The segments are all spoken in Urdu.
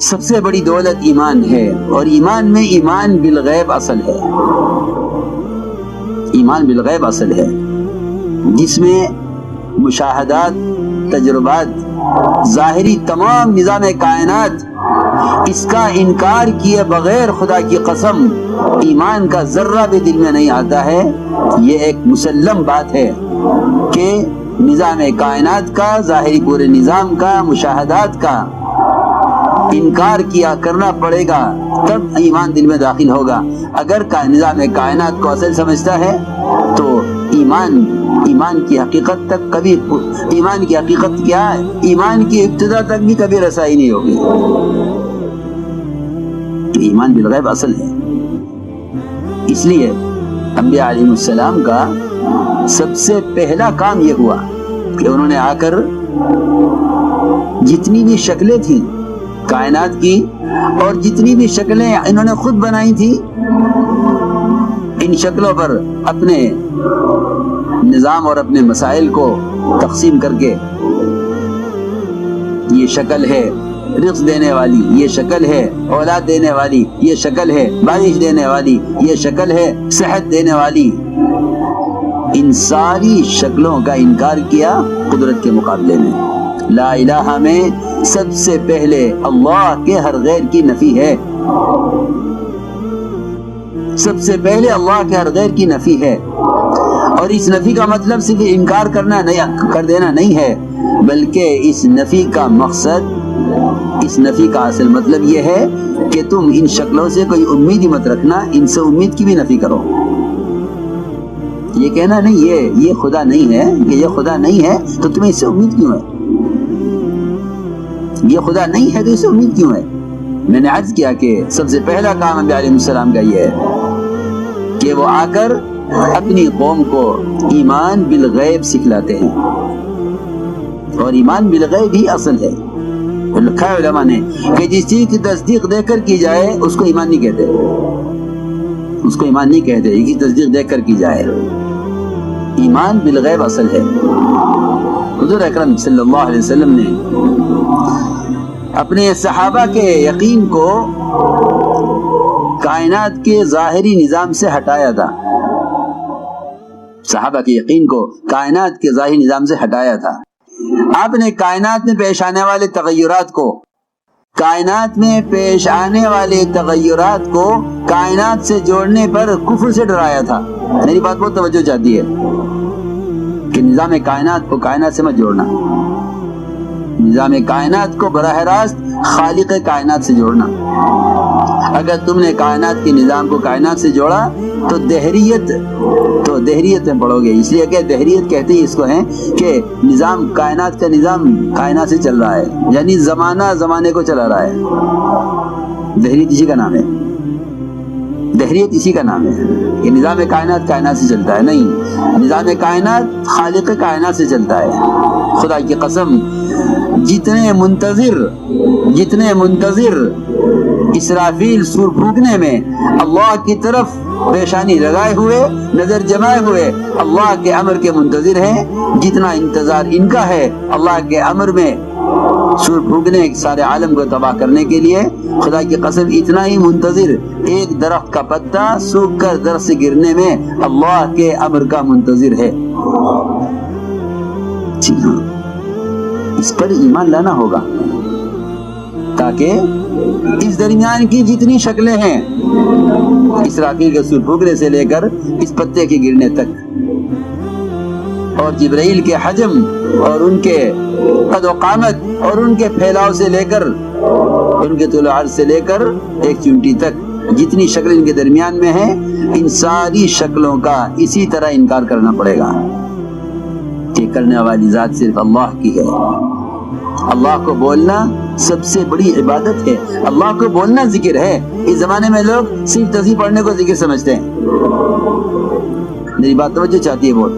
سب سے بڑی دولت ایمان ہے، اور ایمان میں ایمان بالغیب اصل ہے، ایمان بالغیب اصل ہے، جس میں مشاہدات، تجربات، ظاہری تمام نظام کائنات، اس کا انکار کیے بغیر خدا کی قسم ایمان کا ذرہ بھی دل میں نہیں آتا ہے۔ یہ ایک مسلم بات ہے کہ نظام کائنات کا، ظاہری پورے نظام کا، مشاہدات کا انکار کیا کرنا پڑے گا، تب ایمان دل میں داخل ہوگا۔ اگر نظام کائنات کو اصل سمجھتا ہے تو ایمان کی حقیقت تک کبھی، ایمان کی حقیقت کیا ہے، ایمان کی ابتدا تک بھی کبھی رسائی نہیں ہوگی۔ ایمان بالغیب اصل ہے۔ اس لیے انبیاء علیہ السلام کا سب سے پہلا کام یہ ہوا کہ انہوں نے آ کر جتنی بھی شکلیں تھیں کائنات کی، اور جتنی بھی شکلیں انہوں نے خود بنائی تھی، ان شکلوں پر اپنے نظام اور اپنے مسائل کو تقسیم کر کے، یہ شکل ہے رزق دینے والی، یہ شکل ہے اولاد دینے والی، یہ شکل ہے بارش دینے والی، یہ شکل ہے صحت دینے والی، ان ساری شکلوں کا انکار کیا قدرت کے مقابلے میں۔ لا الہ میں سب سے پہلے اللہ کے ہر غیر کی نفی ہے، سب سے پہلے اللہ کے ہر غیر کی نفی ہے، اور اس نفی کا مطلب صرف انکار کر دینا نہیں ہے، بلکہ اس نفی کا مقصد، اس نفی کا اصل مطلب یہ ہے کہ تم ان شکلوں سے کوئی امید ہی مت رکھنا، ان سے امید کی بھی نفی کرو۔ یہ کہنا نہیں یہ خدا نہیں ہے، یہ خدا نہیں ہے تو تمہیں اس سے امید کیوں ہے، یہ خدا نہیں ہے تو اس سے امید کیوں ہے۔ میں نے عرض کیا کہ سب سے پہلا کام انبیاء علیہ السلام کا یہ ہے کہ وہ آ کر اپنی قوم کو ایمان بالغیب سکھلاتے ہیں، اور ایمان بالغیب ہی اصل ہے۔ لکھا ہے علماء نے کہ جس چیز کی تصدیق دیکھ کر کی جائے اس کو ایمان نہیں کہتے، اس کو ایمان نہیں کہتے، یہ تصدیق دیکھ کر کی جائے۔ ایمان بالغیب اصل ہے۔ حضور اکرم صلی اللہ علیہ وسلم نے اپنے صحابہ کے یقین کو کائنات کے ظاہری نظام سے ہٹایا تھا، صحابہ کے یقین کو کائنات کے ظاہری نظام سے ہٹایا تھا۔ آپ نے کائنات میں پیش آنے والے تغیرات کو، کائنات میں پیش آنے والے تغیرات کو کائنات سے جوڑنے پر کفر سے ڈرایا تھا۔ میری بات بہت توجہ چاہتی ہے کہ نظام کائنات کو کائنات سے مت جوڑنا، نظام کائنات کو براہ راست خالق کائنات سے جوڑنا۔ اگر تم نے کائنات کے نظام کو کائنات سے جوڑا تو دہریت میں پڑو گے، اس لیے کہ دہریت کہتے ہیں اس کو ہیں کہ نظام کائنات کا نظام کائنات سے چل رہا ہے، یعنی زمانہ زمانے کو چلا رہا ہے۔ دہریت اسی کا نام ہے، دہریت اسی کا نام ہے کہ نظام کائنات کائنات سے چلتا ہے، نہیں، نظام کائنات خالق کائنات سے چلتا ہے۔ خدا کی قسم، جتنے منتظر اسرافیل سور پھونکنے میں اللہ کی طرف پیشانی لگائے ہوئے، نظر جمائے ہوئے اللہ کے امر کے منتظر ہیں، جتنا انتظار ان کا ہے اللہ کے امر میں سور پھونکنے سارے عالم کو تباہ کرنے کے لیے، خدا کی قسم اتنا ہی منتظر ایک درخت کا پتا سوکھ کر درخت سے گرنے میں اللہ کے امر کا منتظر ہے۔ جی ہاں، اس پر ایمان لانا ہوگا تاکہ اس درمیان کی جتنی شکلیں ہیں، اسرافیل کے سور پھونکنے سے لے کر اس پتے کے گرنے تک، اور جبرائیل کے حجم اور ان کے قد و قامت اور ان کے پھیلاؤ سے لے کر، ان کے طول و عرض سے لے کر ایک چونٹی تک، جتنی شکل ان کے درمیان میں ہیں، ان ساری شکلوں کا اسی طرح انکار کرنا پڑے گا کہ کرنے والی ذات صرف اللہ کی ہے۔ اللہ کو بولنا سب سے بڑی عبادت ہے، اللہ کو بولنا ذکر ہے۔ اس زمانے میں لوگ صرف تسبیح پڑھنے کو ذکر سمجھتے ہیں، میری بات توجہ چاہتی ہے بہت۔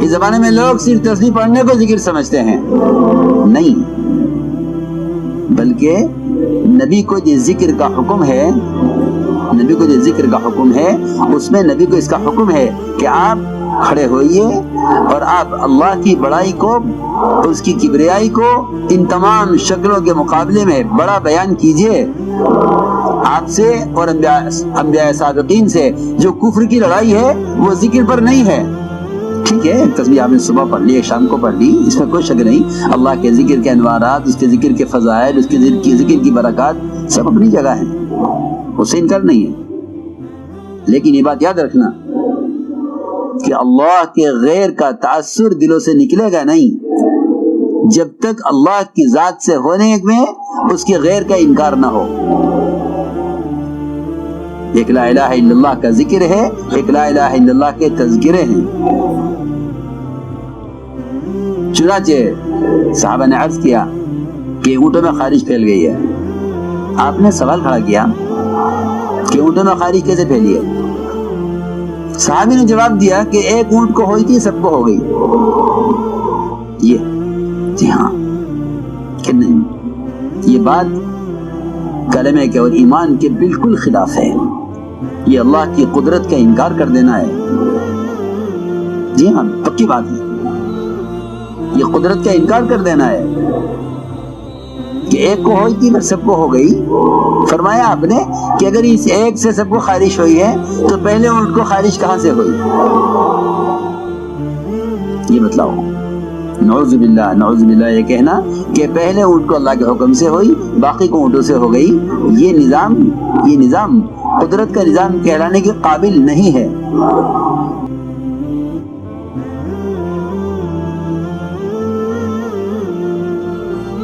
اس زمانے میں لوگ صرف تسبیح پڑھنے کو ذکر سمجھتے ہیں، نہیں، بلکہ نبی کو جس ذکر کا حکم ہے نبی کو جو ذکر کا حکم ہے اس میں نبی کو اس کا حکم ہے کہ آپ کھڑے ہوئیے اور آپ اللہ کی بڑائی کو، اس کی کبریائی کو ان تمام شکلوں کے مقابلے میں بڑا بیان کیجئے، آپ سے اور انبیاء سابقین سے۔ جو کفر کی لڑائی ہے وہ ذکر پر نہیں ہے، ٹھیک ہے، تسبیح آپ نے صبح پڑھ لی، شام کو پڑھ لی، اس میں کوئی شک نہیں، اللہ کے ذکر کے انوارات، اس کے ذکر کے فضائل، اس کے ذکر کی برکات سب اپنی جگہ ہیں، اس سے انکار نہیں ہے، لیکن یہ بات یاد رکھنا کہ اللہ کے غیر کا تأثر دلوں سے نکلے گا نہیں جب تک اللہ کی ذات سے ہونے میں اس کے غیر کا انکار نہ ہو۔ ایک لا الہ الا اللہ کا ذکر ہے، ایک لا الہ الا اللہ کے تذکرے ہیں۔ چنانچہ صحابہ نے عرض کیا کہ اونٹوں میں خارش پھیل گئی ہے۔ آپ نے سوال کھڑا کیا کہ اونٹوں میں خارش کیسے پھیلی ہے؟ صحابی نے جواب دیا کہ ایک اونٹ کو ہوئی تھی، سب کو ہو گئی۔ یہ جی ہاں کہ نہیں، یہ بات کلمے کے اور ایمان کے بالکل خلاف ہے، یہ اللہ کی قدرت کا انکار کر دینا ہے۔ جی ہاں پکی بات ہے، یہ قدرت کا انکار کر دینا ہے کہ ایک کو ہوئی تھی بس سب کو ہو گئی۔ فرمایا آپ نے کہ اگر اس ایک سے سب کو خارش ہوئی ہے تو پہلے اونٹ کو خارش کہاں سے ہوئی؟ یہ بتلاؤ۔ نعوذ باللہ، نعوذ باللہ، یہ کہنا کہ پہلے اونٹ کو اللہ کے حکم سے ہوئی، باقی کو اونٹوں سے ہو گئی، یہ نظام قدرت کا نظام کہلانے کے قابل نہیں ہے۔